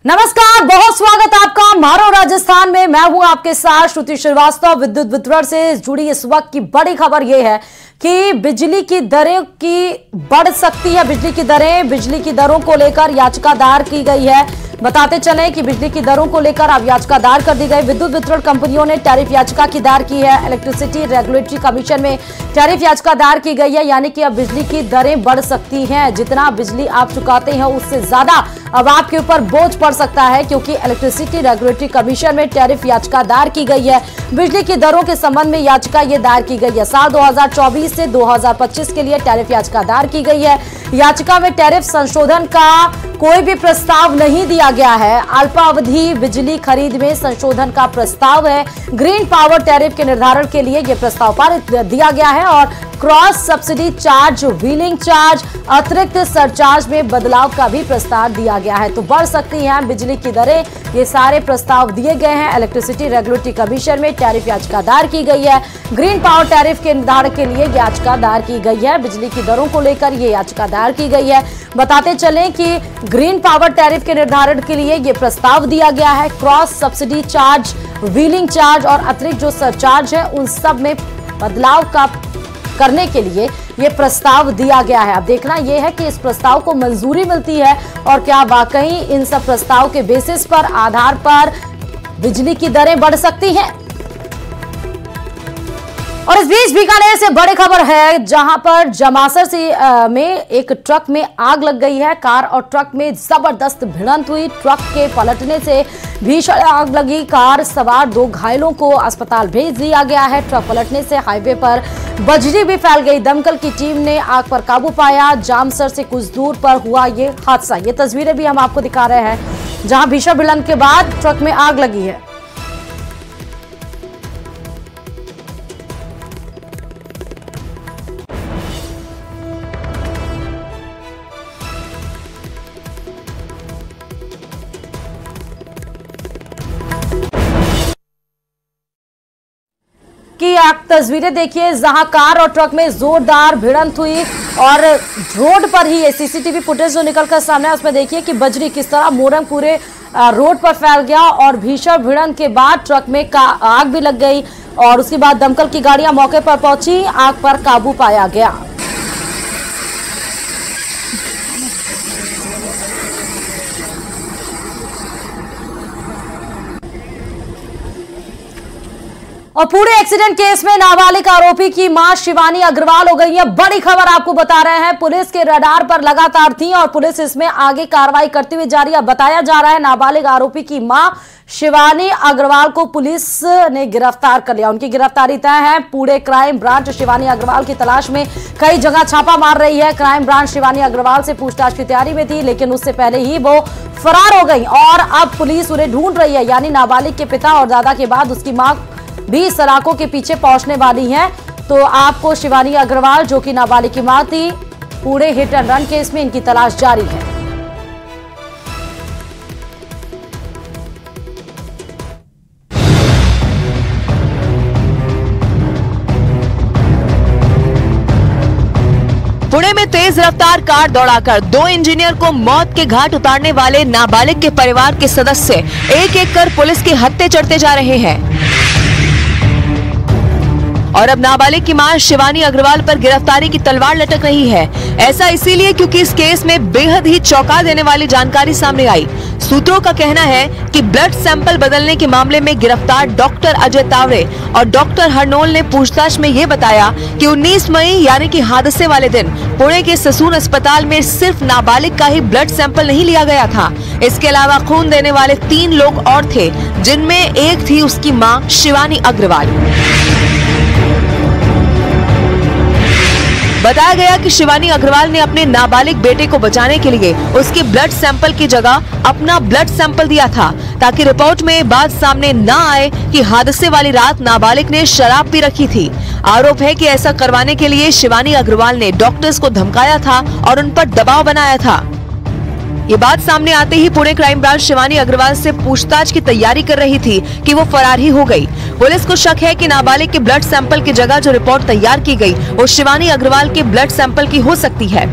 नमस्कार, बहुत स्वागत आपका मारो राजस्थान में। मैं हूं आपके साथ श्रुति श्रीवास्तव। विद्युत वितरण से जुड़ी इस वक्त की बड़ी खबर यह है कि बिजली की दरें की बढ़ सकती है। बिजली की दरों को लेकर याचिका दायर की गई है। बताते चलें कि बिजली की दरों को लेकर अब याचिका दायर कर दी गई। विद्युत वितरण कंपनियों ने टैरिफ याचिका की दायर की है। इलेक्ट्रिसिटी रेगुलेटरी कमीशन में टैरिफ याचिका दायर की गई है, यानी कि अब बिजली की दरें बढ़ सकती हैं। जितना बिजली आप चुकाते हैं उससे ज्यादा अब आपके ऊपर बोझ पड़ सकता है, क्योंकि इलेक्ट्रिसिटी रेगुलेटरी कमीशन में टैरिफ याचिका दायर की गई है। बिजली की दरों के संबंध में याचिका ये दायर की गई है। साल 2024 से 2025 के लिए टैरिफ याचिका दायर की गई है। याचिका में टैरिफ संशोधन का कोई भी प्रस्ताव नहीं दिया गया है। अल्पावधि बिजली खरीद में संशोधन का प्रस्ताव है। ग्रीन पावर टैरिफ के निर्धारण के लिए यह प्रस्ताव पारित दिया गया है और cross subsidy charge, wheeling charge, अतिरिक्त सरचार्ज में बदलाव का भी प्रस्ताव दिया गया है। तो बढ़ सकती हैं बिजली की दरें। ये सारे प्रस्ताव दिए गए हैं। इलेक्ट्रिसिटी रेगुलेटरी कमीशन में टैरिफ याचिका दायर की गई है। ग्रीन पावर टैरिफ के निर्धारण के लिए याचिका दायर की गई है। बिजली की दरों को लेकर यह याचिका दायर की गई है। बताते चलें कि ग्रीन पावर टैरिफ के निर्धारण के लिए यह प्रस्ताव दिया गया है। Cross subsidy charge, wheeling charge और अतिरिक्त जो सरचार्ज है उन सब में बदलाव का करने के लिए यह प्रस्ताव दिया गया है। अब देखना यह है कि इस प्रस्ताव को मंजूरी मिलती है और क्या वाकई इन सब प्रस्ताव के बेसिस पर, आधार पर बिजली की दरें बढ़ सकती हैं। और इस बीच बीकानेर से बड़ी खबर है, जहां पर जमासर से में एक ट्रक में आग लग गई है। कार और ट्रक में जबरदस्त भिड़ंत हुई। ट्रक के पलटने से भीषण आग लगी। कार सवार 2 घायलों को अस्पताल भेज दिया गया है। ट्रक पलटने से हाईवे पर बजरी भी फैल गई। दमकल की टीम ने आग पर काबू पाया। जामसर से कुछ दूर पर हुआ ये हादसा। ये तस्वीरें भी हम आपको दिखा रहे हैं, जहां भीषण भिड़ंत के बाद ट्रक में आग लगी है। कि आप तस्वीरें देखिए, जहां कार और ट्रक में जोरदार भिड़ंत हुई और रोड पर ही सीसीटीवी फुटेज जो निकलकर सामने है उसमें देखिए कि बजरी किस तरह मोरंग पूरे रोड पर फैल गया और भीषण भिड़ंत के बाद ट्रक में आग भी लग गई और उसके बाद दमकल की गाड़ियां मौके पर पहुंची। आग पर काबू पाया गया। और पूरे एक्सीडेंट केस में नाबालिग आरोपी की मां शिवानी अग्रवाल हो गई है। बड़ी खबर आपको बता रहे हैं। पुलिस के रडार पर लगातार थी और पुलिस इसमें आगे कार्रवाई करती हुई जा रही है। बताया जा रहा है नाबालिग आरोपी की मां शिवानी अग्रवाल को पुलिस ने गिरफ्तार कर लिया। उनकी गिरफ्तारी तय है। पूरे क्राइम ब्रांच शिवानी अग्रवाल की तलाश में कई जगह छापा मार रही है। क्राइम ब्रांच शिवानी अग्रवाल से पूछताछ की तैयारी में थी, लेकिन उससे पहले ही वो फरार हो गई और अब पुलिस उन्हें ढूंढ रही है। यानी नाबालिग के पिता और दादा के बाद उसकी मां भी सलाखों के पीछे पहुंचने वाली हैं। तो आपको शिवानी अग्रवाल, जो कि नाबालिग की मां थी, पूरे हिट एंड रन केस में इनकी तलाश जारी है। पुणे में तेज रफ्तार कार दौड़ाकर 2 इंजीनियर को मौत के घाट उतारने वाले नाबालिग के परिवार के सदस्य एक-एक कर पुलिस के हत्थे चढ़ते जा रहे हैं और अब नाबालिग की मां शिवानी अग्रवाल पर गिरफ्तारी की तलवार लटक रही है। ऐसा इसीलिए क्योंकि इस केस में बेहद ही चौंका देने वाली जानकारी सामने आई। सूत्रों का कहना है कि ब्लड सैंपल बदलने के मामले में गिरफ्तार डॉक्टर अजय तावरे और डॉक्टर हरनोल ने पूछताछ में ये बताया कि 19 मई यानी कि हादसे वाले दिन पुणे के ससून अस्पताल में सिर्फ नाबालिग का ही ब्लड सैंपल नहीं लिया गया था। इसके अलावा खून देने वाले 3 लोग और थे, जिनमें एक थी उसकी मां शिवानी अग्रवाल। बताया गया कि शिवानी अग्रवाल ने अपने नाबालिग बेटे को बचाने के लिए उसके ब्लड सैंपल की जगह अपना ब्लड सैंपल दिया था, ताकि रिपोर्ट में बात सामने न आए कि हादसे वाली रात नाबालिग ने शराब पी रखी थी। आरोप है कि ऐसा करवाने के लिए शिवानी अग्रवाल ने डॉक्टर्स को धमकाया था और उन पर दबाव बनाया था। ये बात सामने आते ही पुणे क्राइम ब्रांच शिवानी अग्रवाल से पूछताछ की तैयारी कर रही थी कि वो फरार ही हो गई। पुलिस को शक है कि नाबालिग के ब्लड सैंपल की जगह जो रिपोर्ट तैयार की गई वो शिवानी अग्रवाल के ब्लड सैंपल की हो सकती है।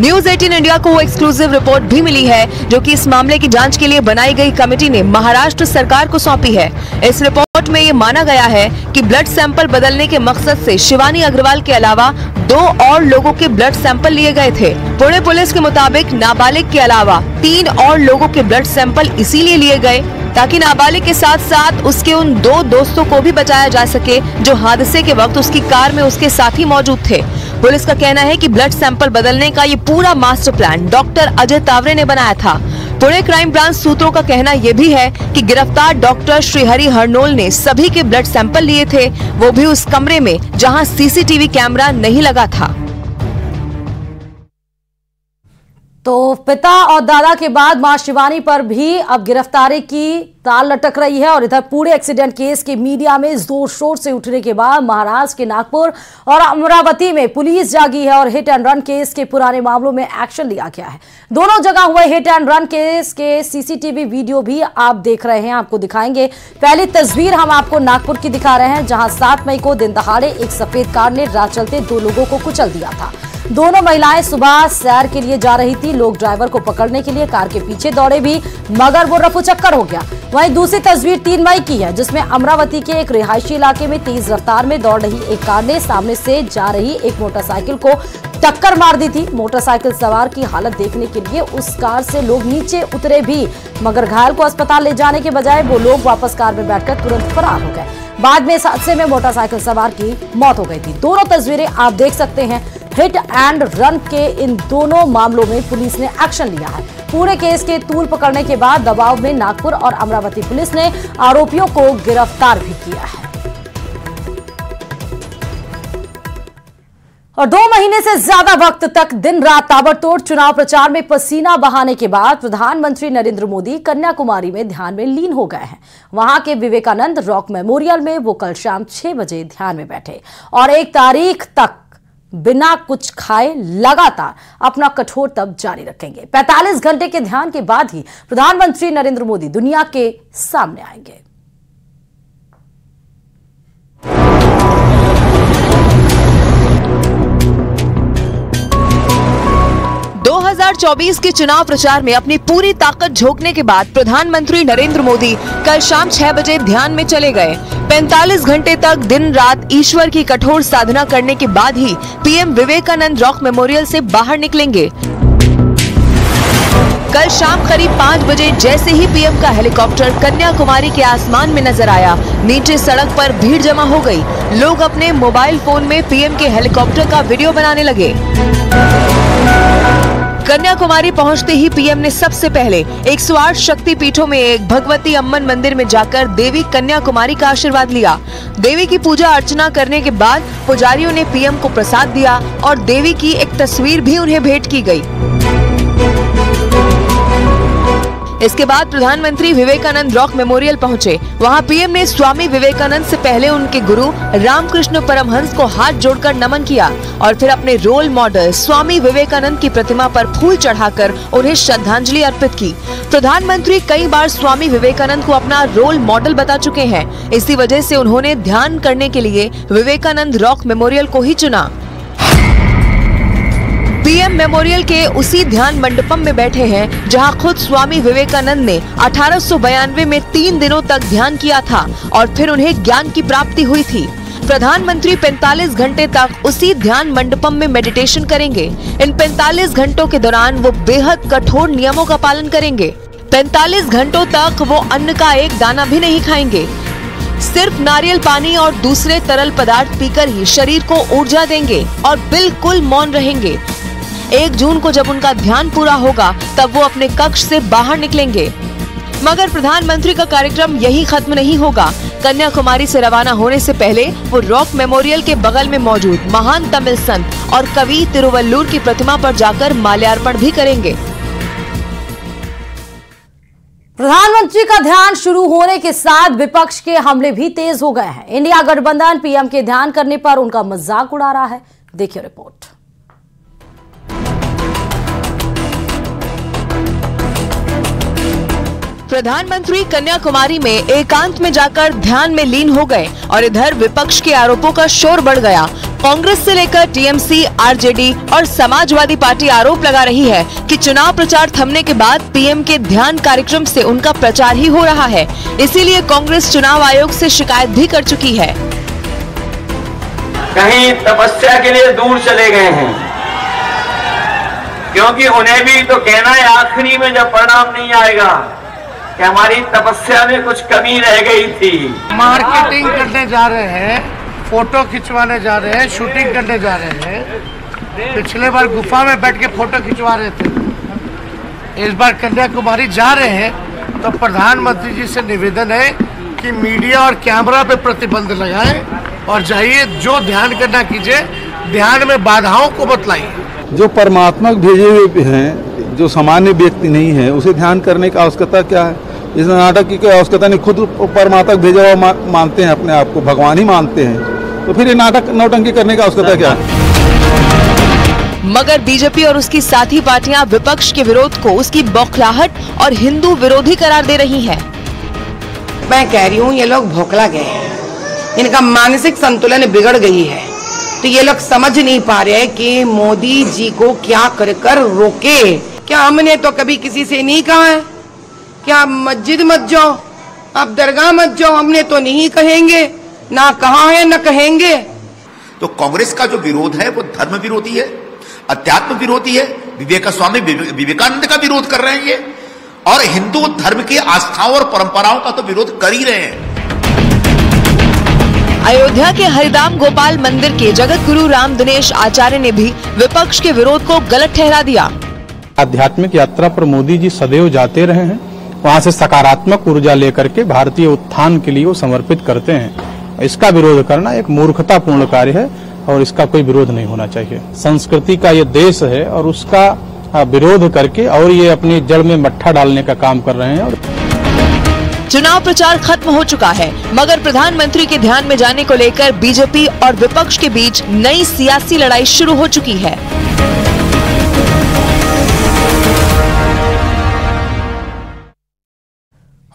न्यूज 18 इंडिया को एक्सक्लूसिव रिपोर्ट भी मिली है जो कि इस मामले की जांच के लिए बनाई गई कमेटी ने महाराष्ट्र सरकार को सौंपी है। इस रिपोर्ट में ये माना गया है कि ब्लड सैंपल बदलने के मकसद से शिवानी अग्रवाल के अलावा 2 और लोगों के ब्लड सैंपल लिए गए थे। पुणे पुलिस के मुताबिक नाबालिग के अलावा 3 और लोगों के ब्लड सैंपल इसीलिए लिए गए ताकि नाबालिग के साथ साथ उसके उन 2 दोस्तों को भी बचाया जा सके जो हादसे के वक्त उसकी कार में उसके साथ ही मौजूद थे। पुलिस का कहना है कि ब्लड सैंपल बदलने का ये पूरा master plan doctor Ajay Taware ने बनाया था। पुणे क्राइम ब्रांच सूत्रों का कहना यह भी है कि गिरफ्तार डॉक्टर श्रीहरि हरनोल ने सभी के ब्लड सैंपल लिए थे, वो भी उस कमरे में जहां सीसीटीवी कैमरा नहीं लगा था। तो पिता और दादा के बाद मां शिवानी पर भी अब गिरफ्तारी की ताल लटक रही है और इधर पूरे एक्सीडेंट केस के मीडिया में जोर शोर से उठने के बाद महाराष्ट्र के नागपुर और अमरावती में पुलिस जागी है और हिट एंड रन केस के पुराने मामलों में एक्शन लिया गया है। दोनों जगह हुए हिट एंड रन केस के सीसीटीवी वीडियो भी आप देख रहे हैं, आपको दिखाएंगे। पहली तस्वीर हम आपको नागपुर की दिखा रहे हैं जहां 7 मई को दिन दहाड़े एक सफेद कार ने राह चलते 2 लोगों को कुचल दिया था। दोनों महिलाएं सुबह सैर के लिए जा रही थी। लोग ड्राइवर को पकड़ने के लिए कार के पीछे दौड़े भी मगर वो रफूचक्कर हो गया। वहीं दूसरी तस्वीर 3 मई की है जिसमें अमरावती के एक रिहायशी इलाके में तेज रफ्तार में दौड़ रही एक कार ने सामने से जा रही एक मोटरसाइकिल को टक्कर मार दी थी। मोटरसाइकिल सवार की हालत देखने के लिए उस कार से लोग नीचे उतरे भी मगर घायल को अस्पताल ले जाने के बजाय वो लोग वापस कार में बैठकर तुरंत फरार हो गए। बाद में इस हादसे में मोटरसाइकिल सवार की मौत हो गई थी। दोनों तस्वीरें आप देख सकते हैं। हिट एंड रन के इन दोनों मामलों में पुलिस ने एक्शन लिया है। पूरे केस के तूल पकड़ने के बाद दबाव में नागपुर और अमरावती पुलिस ने आरोपियों को गिरफ्तार भी किया है। और 2 महीने से ज्यादा वक्त तक दिन रात ताबड़तोड़ चुनाव प्रचार में पसीना बहाने के बाद प्रधानमंत्री नरेंद्र मोदी कन्याकुमारी में ध्यान में लीन हो गए हैं। वहां के विवेकानंद रॉक मेमोरियल में वो कल शाम 6 बजे ध्यान में बैठे और 1 तारीख तक बिना कुछ खाए लगातार अपना कठोर तप जारी रखेंगे। 45 घंटे के ध्यान के बाद ही प्रधानमंत्री नरेंद्र मोदी दुनिया के सामने आएंगे। 2024 के चुनाव प्रचार में अपनी पूरी ताकत झोंकने के बाद प्रधानमंत्री नरेंद्र मोदी कल शाम 6 बजे ध्यान में चले गए। 45 घंटे तक दिन रात ईश्वर की कठोर साधना करने के बाद ही पीएम विवेकानंद रॉक मेमोरियल से बाहर निकलेंगे। कल शाम करीब 5 बजे जैसे ही पीएम का हेलीकॉप्टर कन्याकुमारी के आसमान में नजर आया, नीचे सड़क पर भीड़ जमा हो गई। लोग अपने मोबाइल फोन में पीएम के हेलीकॉप्टर का वीडियो बनाने लगे। कन्याकुमारी पहुंचते ही पीएम ने सबसे पहले 108 शक्ति पीठों में एक भगवती अम्मन मंदिर में जाकर देवी कन्याकुमारी का आशीर्वाद लिया। देवी की पूजा अर्चना करने के बाद पुजारियों ने पीएम को प्रसाद दिया और देवी की एक तस्वीर भी उन्हें भेंट की गई। इसके बाद प्रधानमंत्री विवेकानंद रॉक मेमोरियल पहुंचे। वहां पीएम ने स्वामी विवेकानंद से पहले उनके गुरु रामकृष्ण परमहंस को हाथ जोड़कर नमन किया और फिर अपने रोल मॉडल स्वामी विवेकानंद की प्रतिमा पर फूल चढ़ाकर उन्हें श्रद्धांजलि अर्पित की। प्रधानमंत्री कई बार स्वामी विवेकानंद को अपना रोल मॉडल बता चुके हैं। इसी वजह से उन्होंने ध्यान करने के लिए विवेकानंद रॉक मेमोरियल को ही चुना। पीएम मेमोरियल के उसी ध्यान मंडपम में बैठे हैं जहां खुद स्वामी विवेकानंद ने 1892 में 3 दिनों तक ध्यान किया था और फिर उन्हें ज्ञान की प्राप्ति हुई थी। प्रधानमंत्री 45 घंटे तक उसी ध्यान मंडपम में मेडिटेशन करेंगे। इन 45 घंटों के दौरान वो बेहद कठोर नियमों का पालन करेंगे। 45 घंटों तक वो अन्न का एक दाना भी नहीं खाएंगे। सिर्फ नारियल पानी और दूसरे तरल पदार्थ पीकर ही शरीर को ऊर्जा देंगे और बिल्कुल मौन रहेंगे। 1 जून को जब उनका ध्यान पूरा होगा तब वो अपने कक्ष से बाहर निकलेंगे। मगर प्रधानमंत्री का कार्यक्रम यही खत्म नहीं होगा। कन्याकुमारी से रवाना होने से पहले वो रॉक मेमोरियल के बगल में मौजूद महान तमिल संत और कवि तिरुवल्लुर की प्रतिमा पर जाकर माल्यार्पण भी करेंगे। प्रधानमंत्री का ध्यान शुरू होने के साथ विपक्ष के हमले भी तेज हो गए हैं। इंडिया गठबंधन पीएम के ध्यान करने पर उनका मजाक उड़ा रहा है। देखिए रिपोर्ट। प्रधानमंत्री कन्याकुमारी में एकांत में जाकर ध्यान में लीन हो गए और इधर विपक्ष के आरोपों का शोर बढ़ गया। कांग्रेस से लेकर टीएमसी, आरजेडी और समाजवादी पार्टी आरोप लगा रही है कि चुनाव प्रचार थमने के बाद पीएम के ध्यान कार्यक्रम से उनका प्रचार ही हो रहा है। इसीलिए कांग्रेस चुनाव आयोग से शिकायत भी कर चुकी है। कहीं तपस्या के लिए दूर चले गए हैं, क्योंकि उन्हें भी तो कहना है आखिरी में जब परिणाम नहीं आएगा कि हमारी तपस्या में कुछ कमी रह गई थी। मार्केटिंग करने जा रहे हैं, फोटो खिंचवाने जा रहे हैं, शूटिंग करने जा रहे हैं। पिछले बार गुफा में बैठ के फोटो खिंचवा रहे थे, इस बार कन्याकुमारी जा रहे हैं। तो प्रधानमंत्री जी से निवेदन है कि मीडिया और कैमरा पे प्रतिबंध लगाएं और जाइए, जो ध्यान करना कीजिए, ध्यान में बाधाओं को बतलाइए। जो परमात्मा भेजे हुए हैं, जो सामान्य व्यक्ति नहीं है, उसे ध्यान करने की आवश्यकता क्या है? इस नाटक की कोई आवश्यकता नहीं। खुद परमात्मा भेजा हुआ मानते हैं, अपने आप को भगवान ही मानते हैं, तो फिर ये नाटक नौटंकी करने की आवश्यकता क्या है? मगर बीजेपी और उसकी साथी पार्टियां विपक्ष के विरोध को उसकी बौखलाहट और हिंदू विरोधी करार दे रही हैं। मैं कह रही हूँ, ये लोग भोखला गए हैं, इनका मानसिक संतुलन बिगड़ गई है। तो ये लोग समझ नहीं पा रहे कि मोदी जी को क्या कर रोके। क्या हमने तो कभी किसी से नहीं कहा है क्या मस्जिद मत जाओ, आप दरगाह मत जाओ? हमने तो नहीं कहेंगे, ना कहा है न कहेंगे। तो कांग्रेस का जो विरोध है वो धर्म विरोधी है, अध्यात्म विरोधी है, स्वामी विवेकानंद का विरोध कर रहे हैं ये, और हिंदू धर्म की आस्थाओं और परंपराओं का तो विरोध कर ही रहे हैं। अयोध्या के हरिधाम गोपाल मंदिर के जगत गुरु राम दिनेश आचार्य ने भी विपक्ष के विरोध को गलत ठहरा दिया। आध्यात्मिक यात्रा पर मोदी जी सदैव जाते रहे हैं, वहां से सकारात्मक ऊर्जा लेकर के भारतीय उत्थान के लिए वो समर्पित करते हैं। इसका विरोध करना एक मूर्खतापूर्ण कार्य है और इसका कोई विरोध नहीं होना चाहिए। संस्कृति का ये देश है और उसका विरोध करके और ये अपनी जड़ में मट्ठा डालने का काम कर रहे हैं। चुनाव प्रचार खत्म हो चुका है, मगर प्रधानमंत्री के ध्यान में जाने को लेकर बीजेपी और विपक्ष के बीच नई सियासी लड़ाई शुरू हो चुकी है।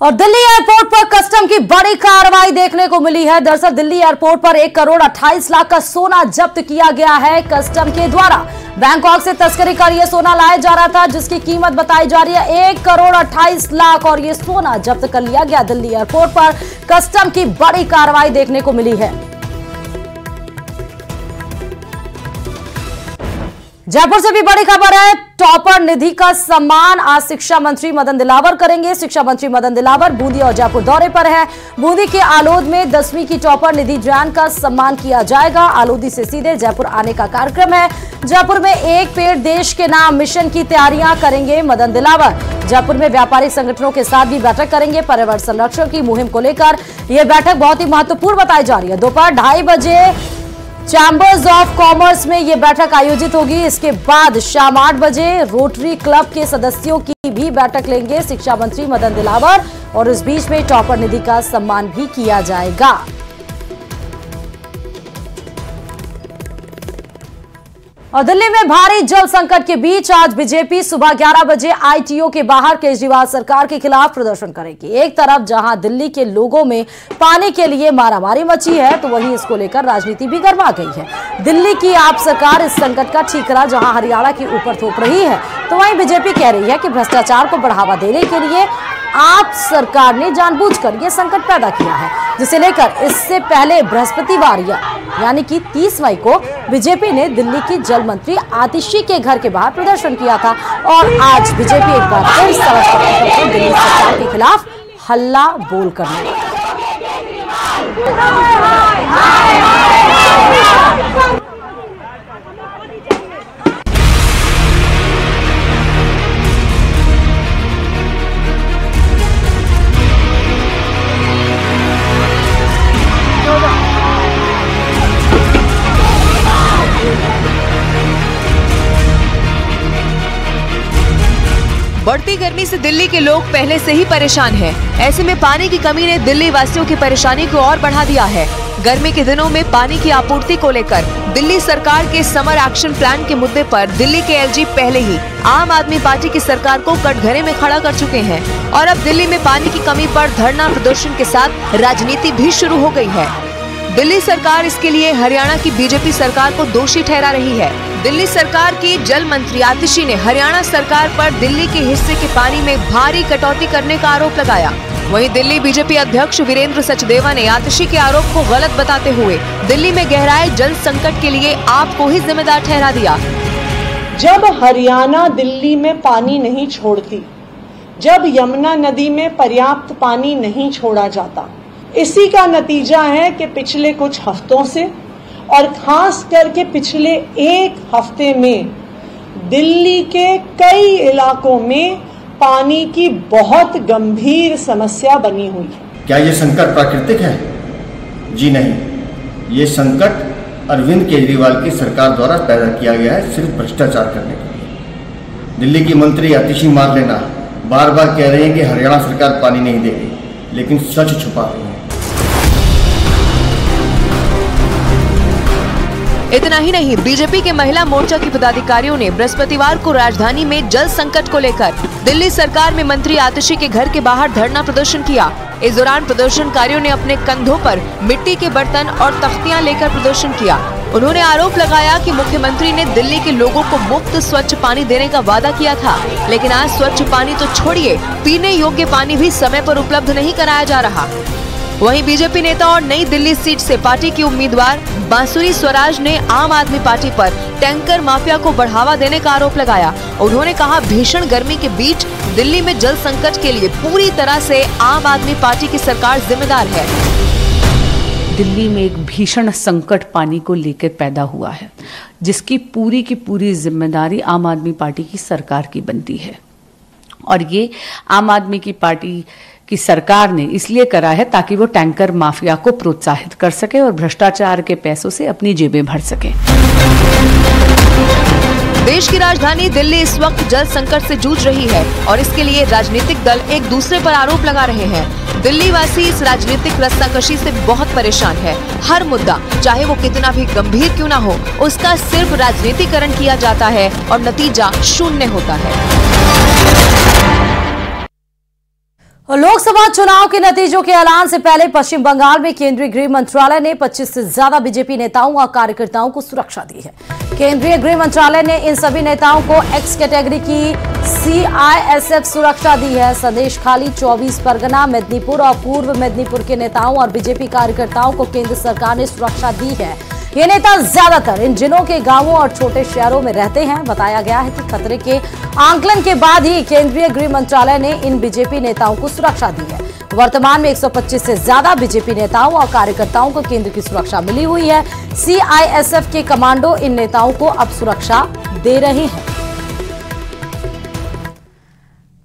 और दिल्ली एयरपोर्ट पर कस्टम की बड़ी कार्रवाई देखने को मिली है। दरअसल दिल्ली एयरपोर्ट पर 1 करोड़ 28 लाख का सोना जब्त किया गया है कस्टम के द्वारा। बैंकॉक से तस्करी कर यह सोना लाया जा रहा था, जिसकी कीमत बताई जा रही है 1 करोड़ 28 लाख, और ये सोना जब्त कर लिया गया। दिल्ली एयरपोर्ट पर कस्टम की बड़ी कार्रवाई देखने को मिली है। जयपुर से भी बड़ी खबर है। टॉपर निधि का सम्मान आज शिक्षा मंत्री मदन दिलावर करेंगे। शिक्षा मंत्री मदन दिलावर बूंदी और जयपुर दौरे पर है। बूंदी के आलोद में 10वीं की टॉपर निधि जैन का सम्मान किया जाएगा। आलोदी से सीधे जयपुर आने का कार्यक्रम है। जयपुर में एक पेड़ देश के नाम मिशन की तैयारियां करेंगे मदन दिलावर। जयपुर में व्यापारिक संगठनों के साथ भी बैठक करेंगे। पर्यावरण संरक्षण की मुहिम को लेकर यह बैठक बहुत ही महत्वपूर्ण बताई जा रही है। दोपहर 2:30 बजे चैंबर्स ऑफ कॉमर्स में यह बैठक आयोजित होगी। इसके बाद शाम 8 बजे रोटरी क्लब के सदस्यों की भी बैठक लेंगे शिक्षा मंत्री मदन दिलावर, और इस बीच में टॉपर निधि का सम्मान भी किया जाएगा। और दिल्ली में भारी जल संकट के बीच आज बीजेपी सुबह 11 बजे आईटीओ के बाहर केजरीवाल सरकार के खिलाफ प्रदर्शन करेगी। एक तरफ जहां दिल्ली के लोगों में पानी के लिए मारामारी मची है, तो वहीं इसको लेकर राजनीति भी गर्मा गई है। दिल्ली की आप सरकार इस संकट का ठीकरा जहां हरियाणा के ऊपर थोप रही है, तो वहीं बीजेपी कह रही है कि भ्रष्टाचार को बढ़ावा देने के लिए आप सरकार ने जानबूझकर यह संकट पैदा किया है, जिसे लेकर इससे पहले बृहस्पतिवार यानी कि 30 मई को बीजेपी ने दिल्ली की जल मंत्री आतिशी के घर के बाहर प्रदर्शन किया था। और आज बीजेपी एक बार फिर दिल्ली सरकार के खिलाफ हल्ला बोल करने लगी। बढ़ती गर्मी से दिल्ली के लोग पहले से ही परेशान हैं। ऐसे में पानी की कमी ने दिल्ली वासियों की परेशानी को और बढ़ा दिया है। गर्मी के दिनों में पानी की आपूर्ति को लेकर दिल्ली सरकार के समर एक्शन प्लान के मुद्दे पर दिल्ली के एलजी पहले ही आम आदमी पार्टी की सरकार को कटघरे में खड़ा कर चुके हैं और अब दिल्ली में पानी की कमी पर धरना प्रदर्शन के साथ राजनीति भी शुरू हो गई है। दिल्ली सरकार इसके लिए हरियाणा की बीजेपी सरकार को दोषी ठहरा रही है। दिल्ली सरकार की जल मंत्री आतिशी ने हरियाणा सरकार पर दिल्ली के हिस्से के पानी में भारी कटौती करने का आरोप लगाया। वहीं दिल्ली बीजेपी अध्यक्ष वीरेंद्र सचदेवा ने आतिशी के आरोप को गलत बताते हुए दिल्ली में गहराए जल संकट के लिए आपको ही जिम्मेदार ठहरा दिया। जब हरियाणा दिल्ली में पानी नहीं छोड़ती, जब यमुना नदी में पर्याप्त पानी नहीं छोड़ा जाता, इसी का नतीजा है कि पिछले कुछ हफ्तों से और खास करके पिछले एक हफ्ते में दिल्ली के कई इलाकों में पानी की बहुत गंभीर समस्या बनी हुई है। क्या ये संकट प्राकृतिक है? जी नहीं, ये संकट अरविंद केजरीवाल की सरकार द्वारा पैदा किया गया है, सिर्फ भ्रष्टाचार करने के लिए। दिल्ली की मंत्री आतिशी मार लेना बार बार कह रहे हैं कि हरियाणा सरकार पानी नहीं देगी, लेकिन सच छुपा रही है। इतना ही नहीं, बीजेपी के महिला मोर्चा की पदाधिकारियों ने बृहस्पतिवार को राजधानी में जल संकट को लेकर दिल्ली सरकार में मंत्री आतिशी के घर के बाहर धरना प्रदर्शन किया। इस दौरान प्रदर्शनकारियों ने अपने कंधों पर मिट्टी के बर्तन और तख्तियां लेकर प्रदर्शन किया। उन्होंने आरोप लगाया कि मुख्यमंत्री ने दिल्ली के लोगों को मुफ्त स्वच्छ पानी देने का वादा किया था, लेकिन आज स्वच्छ पानी तो छोड़िए, पीने योग्य पानी भी समय पर उपलब्ध नहीं कराया जा रहा। वहीं बीजेपी नेता और नई दिल्ली सीट से पार्टी की उम्मीदवार बांसुरी स्वराज ने आम आदमी पार्टी पर टैंकर माफिया को बढ़ावा देने का आरोप लगाया। उन्होंने कहा, भीषण गर्मी के बीच दिल्ली में जल संकट के लिए पूरी तरह से आम आदमी पार्टी की सरकार जिम्मेदार है। दिल्ली में एक भीषण संकट पानी को लेकर पैदा हुआ है, जिसकी पूरी की पूरी जिम्मेदारी आम आदमी पार्टी की सरकार की बनती है। और ये आम आदमी की पार्टी की सरकार ने इसलिए करा है ताकि वो टैंकर माफिया को प्रोत्साहित कर सके और भ्रष्टाचार के पैसों से अपनी जेबें भर सके। देश की राजधानी दिल्ली इस वक्त जल संकट से जूझ रही है और इसके लिए राजनीतिक दल एक दूसरे पर आरोप लगा रहे हैं। दिल्ली वासी इस राजनीतिक रस्साकशी से बहुत परेशान है। हर मुद्दा, चाहे वो कितना भी गंभीर क्यों ना हो, उसका सिर्फ राजनीतिकरण किया जाता है और नतीजा शून्य होता है। लोकसभा चुनाव के नतीजों के ऐलान से पहले पश्चिम बंगाल में केंद्रीय गृह मंत्रालय ने 25 से ज्यादा बीजेपी नेताओं और कार्यकर्ताओं को सुरक्षा दी है। केंद्रीय गृह मंत्रालय ने इन सभी नेताओं को एक्स कैटेगरी की CISF सुरक्षा दी है। संदेश खाली, 24 परगना, मेदिनीपुर और पूर्व मेदिनीपुर के नेताओं और बीजेपी कार्यकर्ताओं को केंद्र सरकार ने सुरक्षा दी है। ये नेता ज्यादातर इन जिलों के गांवों और छोटे शहरों में रहते हैं। बताया गया है कि खतरे के आंकलन के बाद ही केंद्रीय गृह मंत्रालय ने इन बीजेपी नेताओं को सुरक्षा दी है। वर्तमान में 125 से ज्यादा बीजेपी नेताओं और कार्यकर्ताओं को केंद्र की सुरक्षा मिली हुई है। CISF के कमांडो इन नेताओं को अब सुरक्षा दे रहे हैं।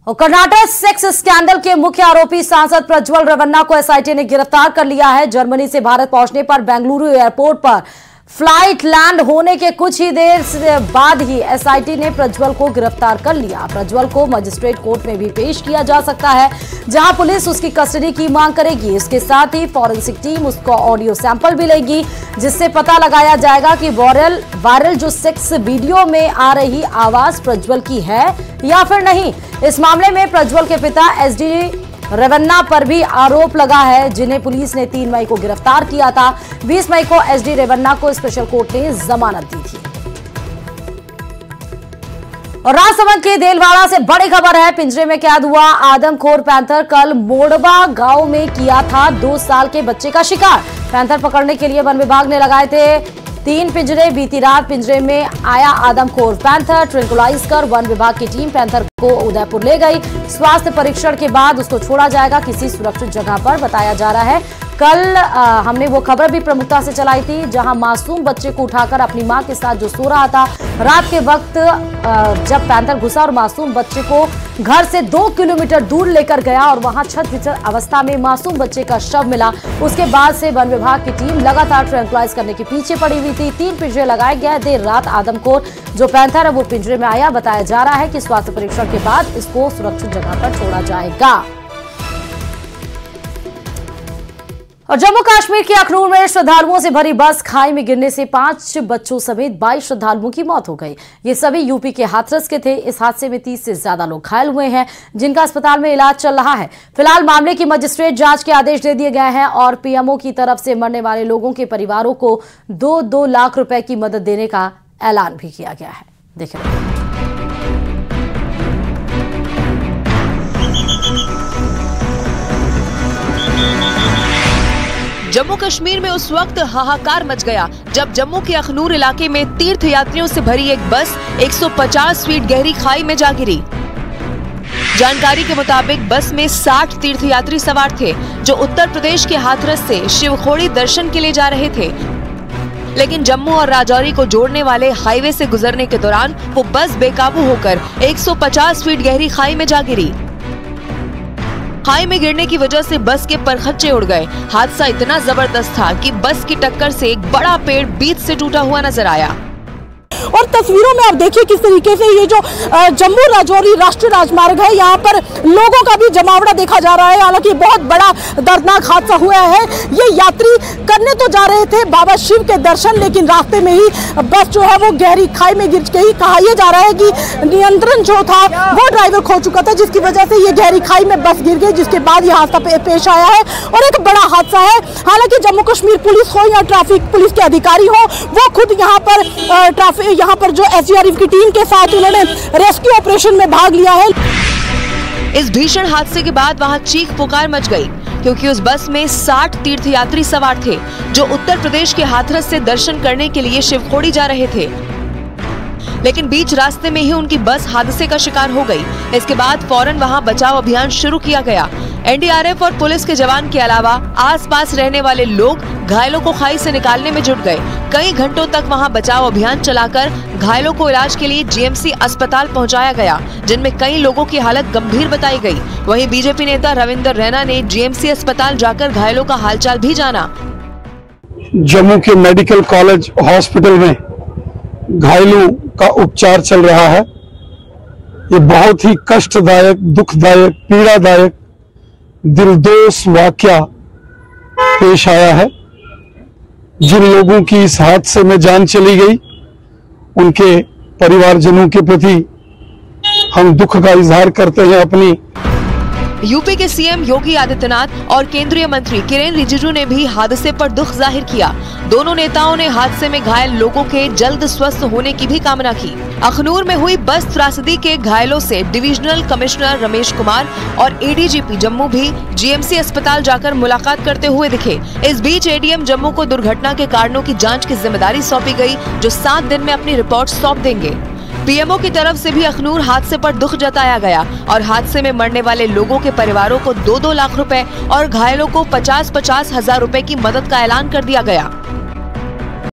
और कर्नाटक सेक्स स्कैंडल के मुख्य आरोपी सांसद प्रज्वल रेवन्ना को SIT ने गिरफ्तार कर लिया है। जर्मनी से भारत पहुंचने पर बेंगलुरु एयरपोर्ट पर फ्लाइट लैंड होने के कुछ ही देर बाद ही SIT ने प्रज्वल को गिरफ्तार कर लिया। प्रज्वल को मजिस्ट्रेट कोर्ट में भी पेश किया जा सकता है, जहां पुलिस उसकी कस्टडी की मांग करेगी। इसके साथ ही फॉरेंसिक टीम उसका ऑडियो सैंपल भी लेगी, जिससे पता लगाया जाएगा कि वायरल जो सेक्स वीडियो में आ रही आवाज प्रज्वल की है या फिर नहीं। इस मामले में प्रज्वल के पिता SD रेवन्ना पर भी आरोप लगा है, जिन्हें पुलिस ने 3 मई को गिरफ्तार किया था। 20 मई को SD रेवन्ना को स्पेशल कोर्ट ने जमानत दी थी। और राजसमंद के देलवाड़ा से बड़ी खबर है। पिंजरे में कैद हुआ आदमखोर पैंथर कल मोड़बा गांव में किया था 2 साल के बच्चे का शिकार। पैंथर पकड़ने के लिए वन विभाग ने लगाए थे 3 पिंजरे। बीती रात पिंजरे में आया आदमखोर पैंथर ट्रैंकुलाइज कर वन विभाग की टीम पैंथर को उदयपुर ले गई। स्वास्थ्य परीक्षण के बाद उसको छोड़ा जाएगा किसी सुरक्षित जगह पर, बताया जा रहा है। कल हमने वो खबर भी प्रमुखता से चलाई थी, जहां मासूम बच्चे को उठाकर अपनी मां के साथ जो सो रहा था, रात के वक्त जब पैंथर घुसा और मासूम बच्चे को घर से 2 किलोमीटर दूर लेकर गया और वहां छत-बिछत अवस्था में मासूम बच्चे का शव मिला। उसके बाद से वन विभाग की टीम लगातार ट्रैंकुलाइज करने के पीछे पड़ी हुई थी। 3 पिंजरे लगाए गए। देर रात आदमखोर जो पैंथर है वो पिंजरे में आया। बताया जा रहा है कि स्वास्थ्य परीक्षण के बाद इसको सुरक्षित जगह पर छोड़ा जाएगा। और जम्मू कश्मीर के अखनूर में श्रद्धालुओं से भरी बस खाई में गिरने से 5 बच्चों समेत 22 श्रद्धालुओं की मौत हो गई। ये सभी यूपी के हाथरस के थे। इस हादसे में 30 से ज्यादा लोग घायल हुए हैं, जिनका अस्पताल में इलाज चल रहा है। फिलहाल मामले की मजिस्ट्रेट जांच के आदेश दे दिए गए हैं और पीएमओ की तरफ से मरने वाले लोगों के परिवारों को 2-2 लाख रुपए की मदद देने का ऐलान भी किया गया है। देखिए जम्मू कश्मीर में उस वक्त हाहाकार मच गया जब जम्मू के अखनूर इलाके में तीर्थ यात्रियों से भरी एक बस 150 फीट गहरी खाई में जा गिरी। जानकारी के मुताबिक बस में 60 तीर्थयात्री सवार थे जो उत्तर प्रदेश के हाथरस से शिवखोड़ी दर्शन के लिए जा रहे थे, लेकिन जम्मू और राजौरी को जोड़ने वाले हाईवे से गुजरने के दौरान वो बस बेकाबू होकर 150 फीट गहरी खाई में जा गिरी। खाई में गिरने की वजह से बस के परखच्चे उड़ गए। हादसा इतना जबरदस्त था कि बस की टक्कर से एक बड़ा पेड़ बीच से टूटा हुआ नजर आया। और तस्वीरों में आप देखिए किस तरीके से ये जो जम्मू राजौरी राष्ट्रीय राजमार्ग है, यहाँ पर लोगों का भी जमावड़ा देखा जा रहा है। हालांकि बहुत बड़ा दर्दनाक हादसा हुआ है। ये यात्री करने तो जा रहे थे बाबा शिव के दर्शन, लेकिन रास्ते में ही बस जो है वो गहरी खाई में गिर गई। कहा यह जा रहा है कि नियंत्रण जो था वो ड्राइवर खो चुका था, जिसकी वजह से ये गहरी खाई में बस गिर गई, जिसके बाद यह हादसा पेश आया है और एक बड़ा हादसा है। हालांकि जम्मू कश्मीर पुलिस हो या ट्रैफिक पुलिस के अधिकारी हो, वो खुद यहाँ पर जो एसडीआरएफ की टीम के साथ उन्होंने रेस्क्यू ऑपरेशन में भाग लिया है। इस भीषण हादसे के बाद वहां चीख पुकार मच गई, क्योंकि उस बस में 60 तीर्थयात्री सवार थे जो उत्तर प्रदेश के हाथरस से दर्शन करने के लिए शिवखोड़ी जा रहे थे, लेकिन बीच रास्ते में ही उनकी बस हादसे का शिकार हो गई। इसके बाद फौरन वहां बचाव अभियान शुरू किया गया। एनडीआरएफ और पुलिस के जवान के अलावा आसपास रहने वाले लोग घायलों को खाई से निकालने में जुट गए। कई घंटों तक वहां बचाव अभियान चलाकर घायलों को इलाज के लिए जीएमसी अस्पताल पहुंचाया गया, जिनमें कई लोगों की हालत गंभीर बताई गई। वहीं बीजेपी नेता रविंदर रैना ने जीएमसी अस्पताल जाकर घायलों का हालचाल भी जाना। जम्मू के मेडिकल कॉलेज हॉस्पिटल में घायलों का उपचार चल रहा है। ये बहुत ही कष्टदायक, दुखदायक, पीड़ादायक, दिलदोष वाकया पेश आया है। जिन लोगों की इस हादसे में जान चली गई, उनके परिवारजनों के प्रति हम दुख का इजहार करते हैं। अपनी यूपी के सीएम योगी आदित्यनाथ और केंद्रीय मंत्री किरेन रिजिजू ने भी हादसे पर दुख जाहिर किया। दोनों नेताओं ने हादसे में घायल लोगों के जल्द स्वस्थ होने की भी कामना की। अखनूर में हुई बस त्रासदी के घायलों से डिविजनल कमिश्नर रमेश कुमार और एडीजीपी जम्मू भी जीएमसी अस्पताल जाकर मुलाकात करते हुए दिखे। इस बीच एडीएम जम्मू को दुर्घटना के कारणों की जाँच की जिम्मेदारी सौंपी गयी, जो 7 दिन में अपनी रिपोर्ट सौंप देंगे। पीएमओ की तरफ से भी अखनूर हादसे पर दुख जताया गया और हादसे में मरने वाले लोगों के परिवारों को 2-2 लाख रुपए और घायलों को 50-50 हजार रुपए की मदद का ऐलान कर दिया गया।